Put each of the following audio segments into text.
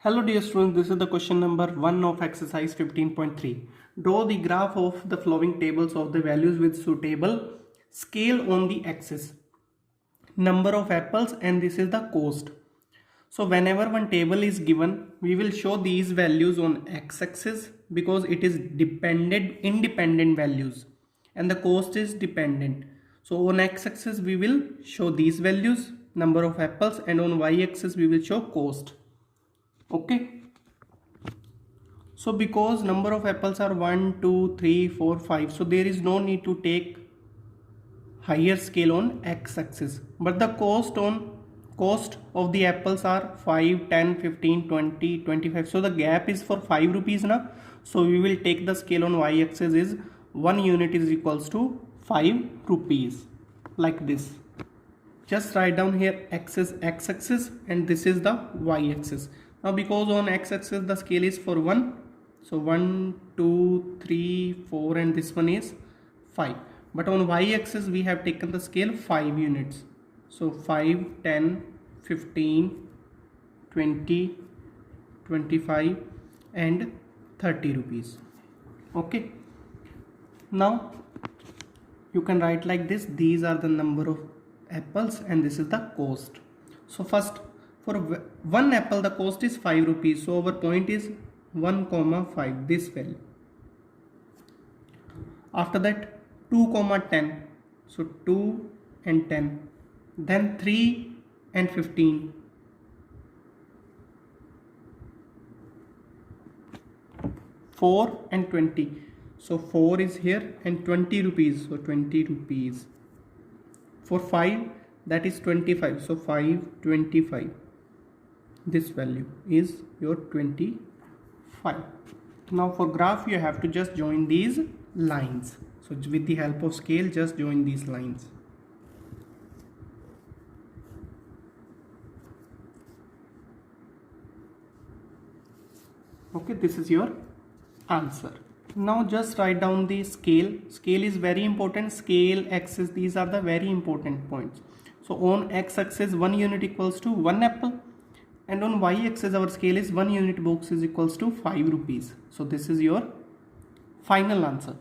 Hello dear students, this is the question number 1 of exercise 15.3. Draw the graph of the following tables of the values with suitable scale on the axis. Number of apples and this is the cost. So whenever one table is given, we will show these values on x-axis because it is independent values and the cost is dependent. So on x-axis we will show these values, number of apples, and on y-axis we will show cost. Okay, so because number of apples are 1 2 3 4 5, so there is no need to take higher scale on x-axis, but the cost of the apples are 5 10 15 20 25, so the gap is for 5 rupees now. So we will take the scale on y-axis is 1 unit is equals to 5 rupees, like this. Just write down here x is x-axis and this is the y-axis. Now because on x-axis the scale is for 1, so 1 2 3 4 and this one is 5, but on y-axis we have taken the scale 5 units, so 5 10 15 20 25 and 30 rupees. Okay, now you can write like this, these are the number of apples and this is the cost. So first, for one apple the cost is 5 rupees, so our point is 1,5, this value. After that 2,10, so 2 and 10, then 3 and 15, 4 and 20, so 4 is here, and 20 rupees, so 20 rupees. For 5 that is 25, so 5 25, this value is your 25. Now for graph you have to just join these lines, so with the help of scale just join these lines. Okay, this is your answer. Now just write down the scale. Scale is very important. Scale, axis, these are the very important points. So on x-axis 1 unit equals to 1 apple, and on y-axis our scale is 1 unit box is equals to 5 rupees. So this is your final answer.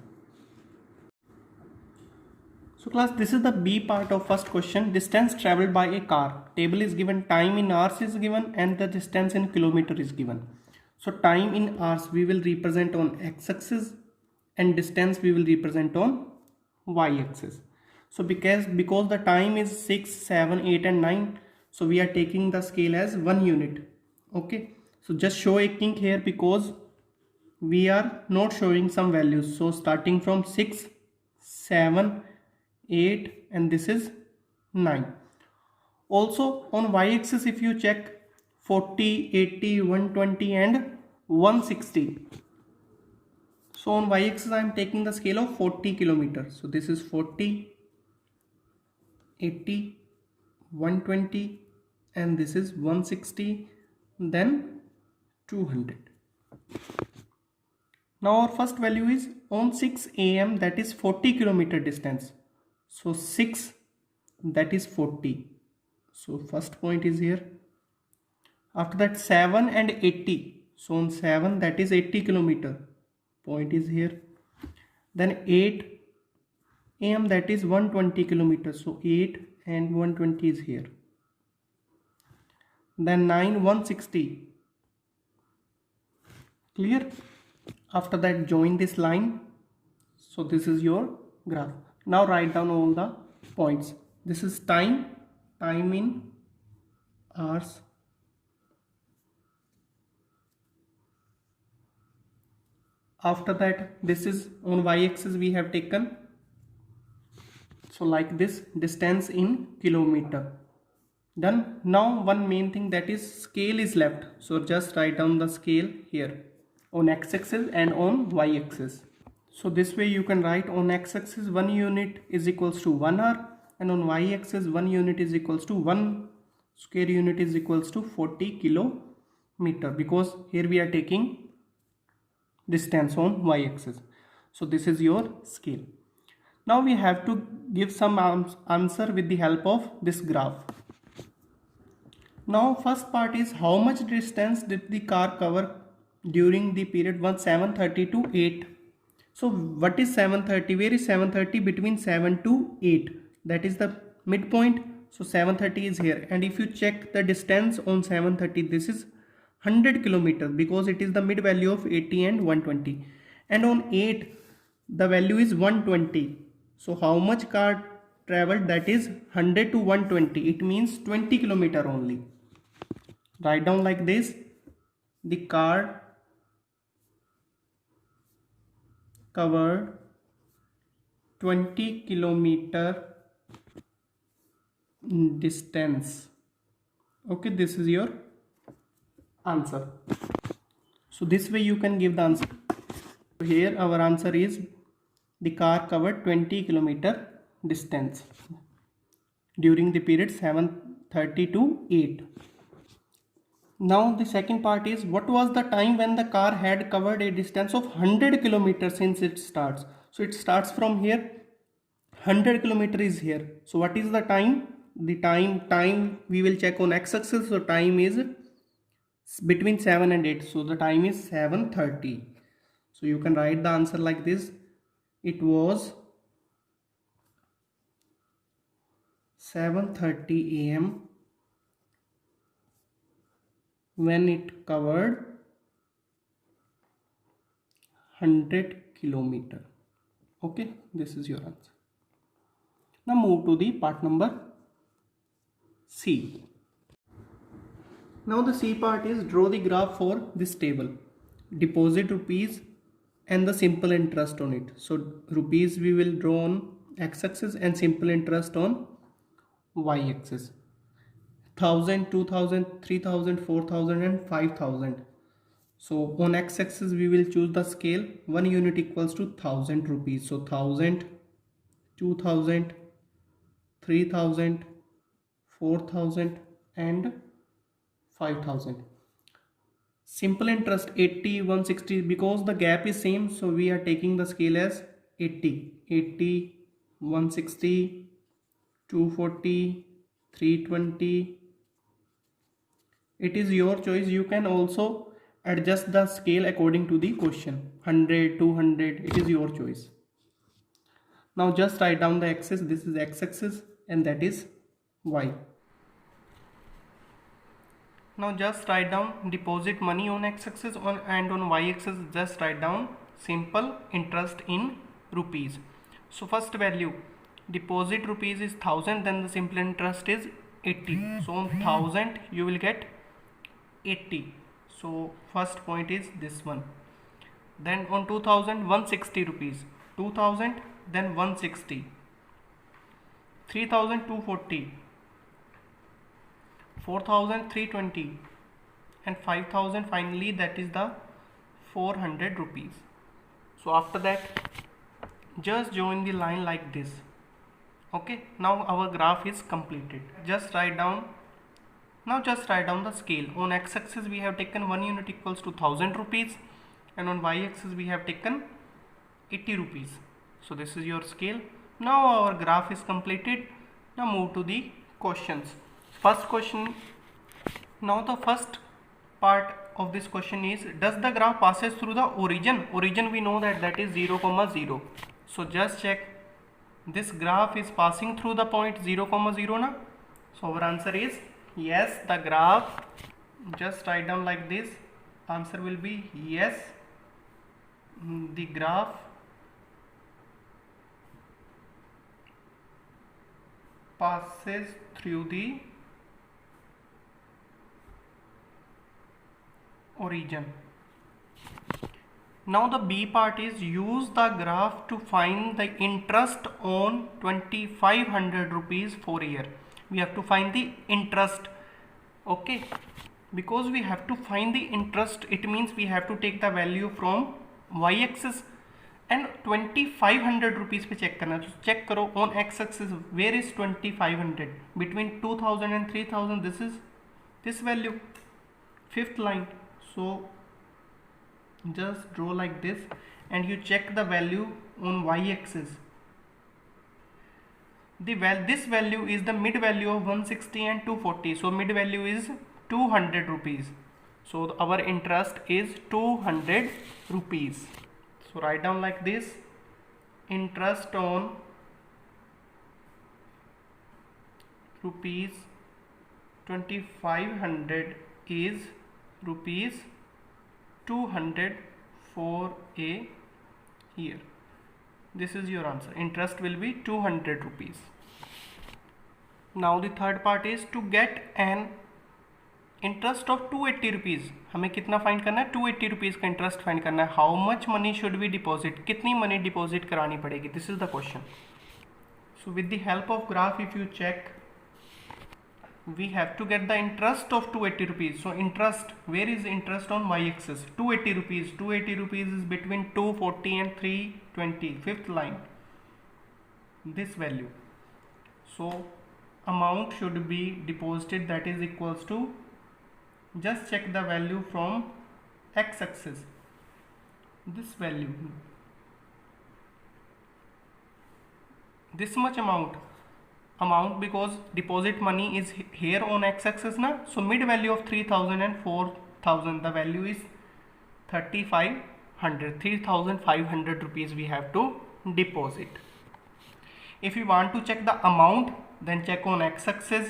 So class, this is the B part of first question. Distance traveled by a car. Table is given, time in hours is given, and the distance in kilometer is given. So time in hours we will represent on x-axis and distance we will represent on y-axis. So because the time is 6, 7, 8 and 9, so we are taking the scale as 1 unit. Okay, so just show a kink here because we are not showing some values. So starting from 6, 7, 8 and this is 9. Also on y-axis if you check 40, 80, 120 and 160. So on y-axis I am taking the scale of 40 kilometers. So this is 40, 80, 120 and this is 160, then 200. Now our first value is on 6 am, that is 40 kilometer distance. So 6, that is 40. So first point is here. After that 7 and 80, so on 7 that is 80 kilometer, point is here. Then 8 am, that is 120 kilometers, so 8 and 120 is here. Then 9 160, clear? After that join this line, so this is your graph. Now write down all the points. This is time in hours. After that this is on y-axis we have taken, so like this, distance in kilometer. Done. Now one main thing, that is scale is left, so just write down the scale here on x-axis and on y-axis. So this way you can write on x-axis 1 unit is equals to 1 hour, and on y-axis 1 unit is equals to 1 square unit is equals to 40 kilometer, because here we are taking distance on y-axis. So this is your scale. Now we have to give some answer with the help of this graph. Now first part is how much distance did the car cover during the period 7:30 to 8. So what is 7:30? Where is 7:30? Between 7 to 8. That is the midpoint. So 7:30 is here. And if you check the distance on 7:30, this is 100 kilometers because it is the mid value of 80 and 120. And on 8, the value is 120. So how much car traveled? That is 100 to 120. It means 20 kilometer only. Write down like this: the car covered 20 kilometer distance. Okay, this is your answer. So this way you can give the answer. Here our answer is the car covered 20 kilometer distance during the period 7:30 to 8. Now the second part is what was the time when the car had covered a distance of 100 kilometers since it starts. So it starts from here, 100 kilometer is here. So what is the time? The time we will check on x-axis. So time is between 7 and 8. So the time is 7:30. So you can write the answer like this: it was 7:30 a.m. when it covered 100 kilometer. Okay, this is your answer. Now move to the part number C. Now the C part is draw the graph for this table. Deposit rupees and the simple interest on it. So rupees we will draw on x-axis and simple interest on y-axis. 1000, 2000, 3000, 4000 and 5000. So on x-axis we will choose the scale. 1 unit equals to 1000 rupees. So 1000, 2000, 3000, 4000 and 5000. Simple interest 80, 160, because the gap is same, so we are taking the scale as 80, 80, 160, 240, 320. It is your choice. You can also adjust the scale according to the question. 100, 200, it is your choice. Now just write down the axis. This is x-axis and that is y. Now just write down deposit money on x-axis and on y-axis just write down simple interest in rupees. So first value, deposit rupees is 1000, then the simple interest is 80. So on 1000 you will get 80. So first point is this one. Then on 2000, 160 rupees. 2000, then 160. 3000, 240. 4000, 320. And 5000 finally, that is the 400 rupees. So after that, just join the line like this. Okay, now our graph is completed. Just write down. Now just write down the scale. On x-axis we have taken 1 unit equals to 1000 rupees and on y-axis we have taken 80 rupees. So this is your scale. Now our graph is completed. Now move to the questions. First question. Now the first part of this question is, does the graph passes through the origin? Origin we know that is 0, 0. So just check, this graph is passing through the point 0, 0 na? So our answer is yes, the graph, just write down like this, answer will be yes, the graph passes through the origin. Now the B part is, use the graph to find the interest on 2500 rupees for a year. We have to find the interest. Okay, because we have to find the interest, it means we have to take the value from y-axis and 2500 rupees पे check करना. तो check करो on x-axis where is 2500, between 2000 and 3000. this is this value, fifth line. So just draw like this and you check the value on y-axis. This value is the mid value of 160 and 240. So mid value is 200 rupees. So our interest is 200 rupees. So write down like this: interest on rupees 2500 is rupees 200 for a year. This is your answer. Interest will be 200 rupees. Now the third part is to get an interest of 280 rupees. हमें कितना find करना है? 280 rupees का interest find करना है. How much money should we deposit? कितनी money deposit करानी पड़ेगी? This is the question. So with the help of graph if you check, we have to get the interest of 280 rupees. So interest, where is interest on y-axis? 280 rupees. 280 rupees is between 240 and 320. Fifth line, this value. So amount should be deposited, that is equals to, just check the value from x-axis, this value, this much amount, because deposit money is here on x-axis na. So mid value of 3000 and 4000, the value is 3500 rupees we have to deposit. If you want to check the amount, then check on x-axis,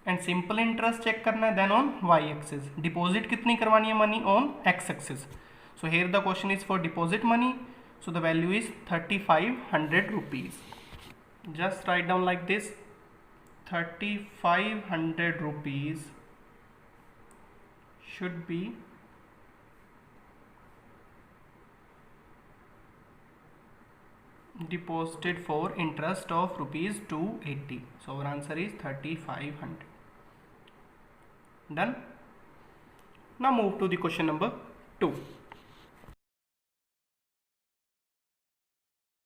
and simple interest check करना है, then on y-axis. Deposit कितनी करवानी है money on x-axis. So here the question is for deposit money. So the value is 3500 rupees. Just write down like this: 3500 rupees should be deposited for interest of rupees 280. So our answer is 3500. Done. Now move to the question number 2.